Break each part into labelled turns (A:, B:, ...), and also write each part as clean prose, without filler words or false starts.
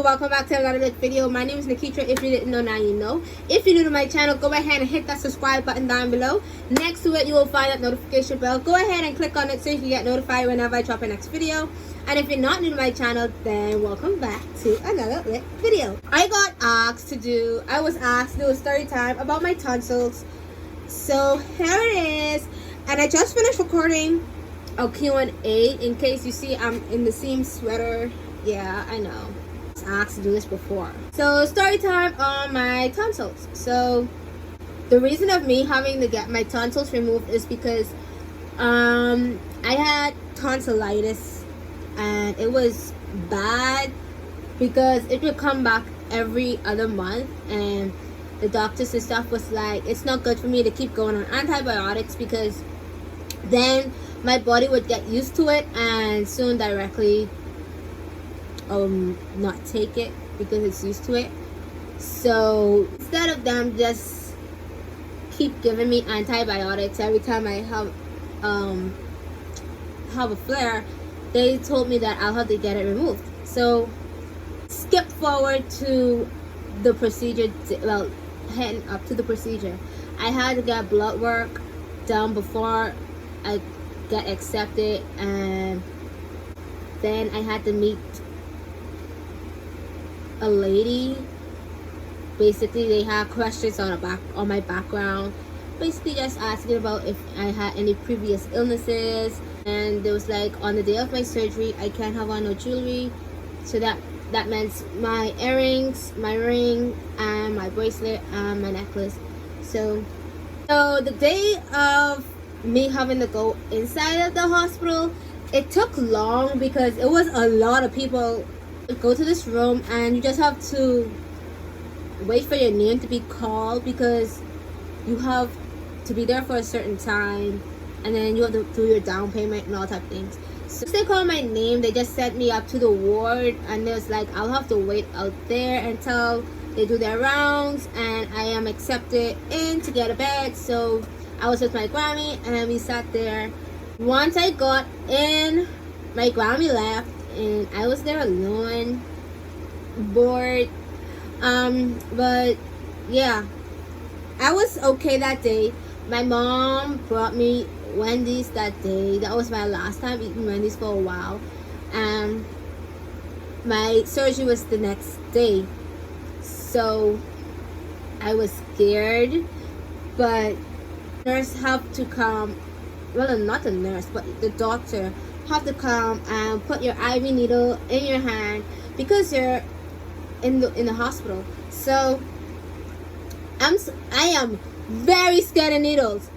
A: welcome back to another video. My name is Nikitra. If you didn't know, now you know. If you're new to my channel, go ahead and hit that subscribe button down below. Next to it, you will find that notification bell. Go ahead and click on it so you can get notified whenever I drop a next video. And if you're not new to my channel, then welcome back to another lit video. I was asked to do a story time about my tonsils. So here it is. And I just finished recording a Q&A. In case you see I'm in the same sweater. Yeah, I know. I was asked to do this before. So story time on my tonsils. So the reason of me having to get my tonsils removed is because I had tonsillitis and it was bad because it would come back every other month, and the doctors and stuff was like, it's not good for me to keep going on antibiotics because then my body would get used to it and soon directly not take it because it's used to it. So instead of them just keep giving me antibiotics every time I have a flare, they told me that I'll have to get it removed. So skip forward to the procedure, well, heading up to the procedure. I had to get blood work done before I got accepted, and then I had to meet a lady. Basically, they had questions on my background, basically just asking about if I had any previous illnesses. And there was like, on the day of my surgery, I can't have on no jewelry, so that meant my earrings, my ring, and my bracelet, and my necklace. So the day of me having to go inside of the hospital, it took long because it was a lot of people. Go to this room and you just have to wait for your name to be called because you have to be there for a certain time, and then you have to do your down payment and all type of things. So once they called my name, they just sent me up to the ward, and it was like, I'll have to wait out there until they do their rounds and I am accepted in to get a bed. So I was with my Grammy and we sat there. Once I got in, my Grammy left and I was there alone, bored. But yeah, I was okay that day. My mom brought me Wendy's that day. That was my last time eating Wendy's for a while. And my surgery was the next day, so I was scared. But nurse have to come, well, not the nurse, but the doctor have to come and put your IV needle in your hand because you're in the hospital. So I am very scared of needles,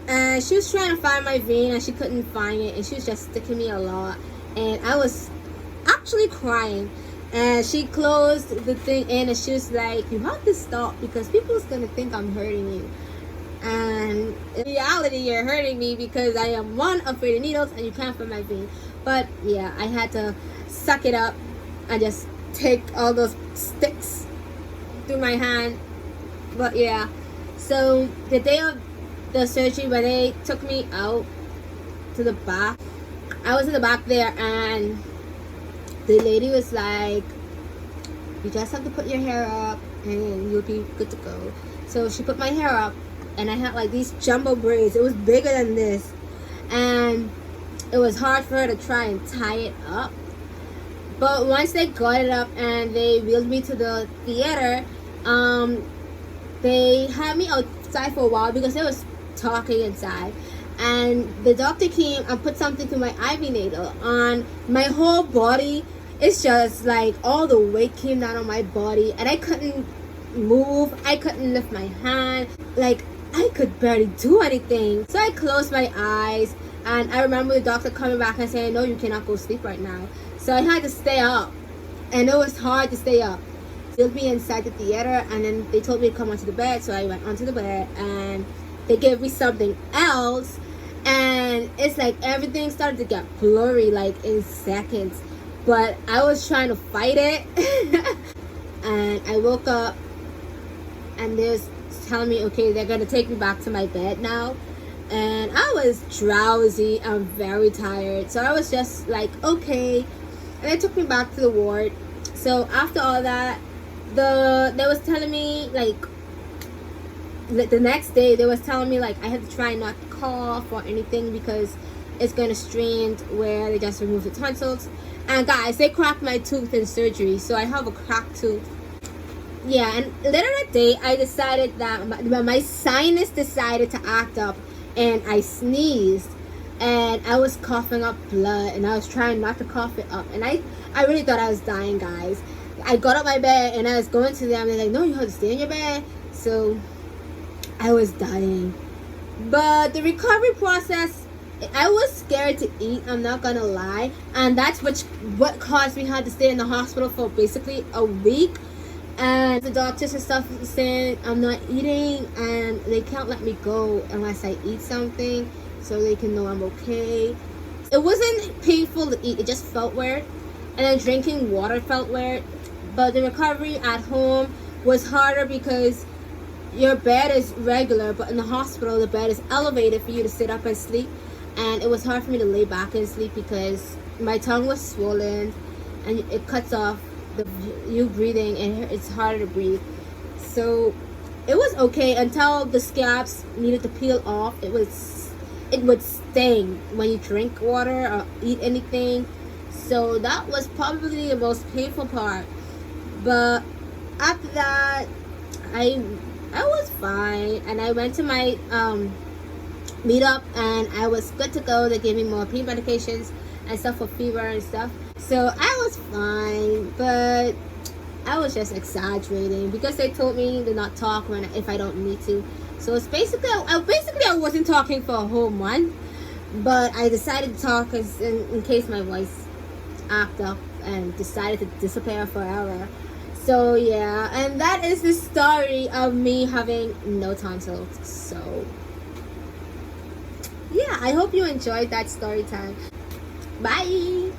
A: and she was trying to find my vein and she couldn't find it, and she was just sticking me a lot, and I was actually crying. And she closed the thing in and she was like, you have to stop because people's gonna think I'm hurting you, and in reality you're hurting me because I am afraid of needles and you can't find my vein. But yeah, I had to suck it up and just take all those sticks through my hand. But yeah, so the day of the surgery, when they took me out to the back, I was in the back there, and the lady was like, you just have to put your hair up and you'll be good to go. So she put my hair up, and I had like these jumbo braids. It was bigger than this, and it was hard for her to try and tie it up. But once they got it up and they wheeled me to the theater, they had me outside for a while because they was talking inside, and the doctor came and put something through my IV needle on my whole body. It's just like all the weight came down on my body, and I couldn't move. I couldn't lift my hand. Like, I could barely do anything. So I closed my eyes, and I remember the doctor coming back and saying, no, you cannot go sleep right now. So I had to stay up, and it was hard to stay up. They sealed me inside the theater, and then they told me to come onto the bed. So I went onto the bed, and they gave me something else, and it's like everything started to get blurry like in seconds. But I was trying to fight it. And I woke up, and they was telling me, okay, they're gonna take me back to my bed now. And I was drowsy and very tired, so I was just like, okay. And they took me back to the ward. So after all that, they was telling me like the next day they was telling me like I had to try not to cough or anything because it's gonna strain where they just remove the tonsils. And guys, they cracked my tooth in surgery, so I have a cracked tooth. Yeah, and later that day I decided that my sinus decided to act up, and I sneezed and I was coughing up blood, and I was trying not to cough it up, and I really thought I was dying, guys. I got up my bed and I was going to them, and they're like, no, you have to stay in your bed. So I was dying. But the recovery process, I was scared to eat, I'm not gonna lie, and that's what caused me had to stay in the hospital for basically a week. And the doctors and stuff saying I'm not eating, and they can't let me go unless I eat something so they can know I'm okay. It wasn't painful to eat, it just felt weird, and then drinking water felt weird. But the recovery at home was harder because your bed is regular, but in the hospital the bed is elevated for you to sit up and sleep, and it was hard for me to lay back and sleep because my tongue was swollen and it cuts off you breathing, and it's harder to breathe. So it was okay until the scabs needed to peel off. It would sting when you drink water or eat anything. So that was probably the most painful part. But after that, I was fine, and I went to my meetup, and I was good to go. They gave me more pain medications and stuff for fever and stuff. So I was fine, but I was just exaggerating because they told me to not talk if I don't need to. So it's basically I wasn't talking for a whole month, but I decided to talk in case my voice acted up and decided to disappear forever. So yeah, and that is the story of me having no tonsils. So yeah, I hope you enjoyed that story time. Bye.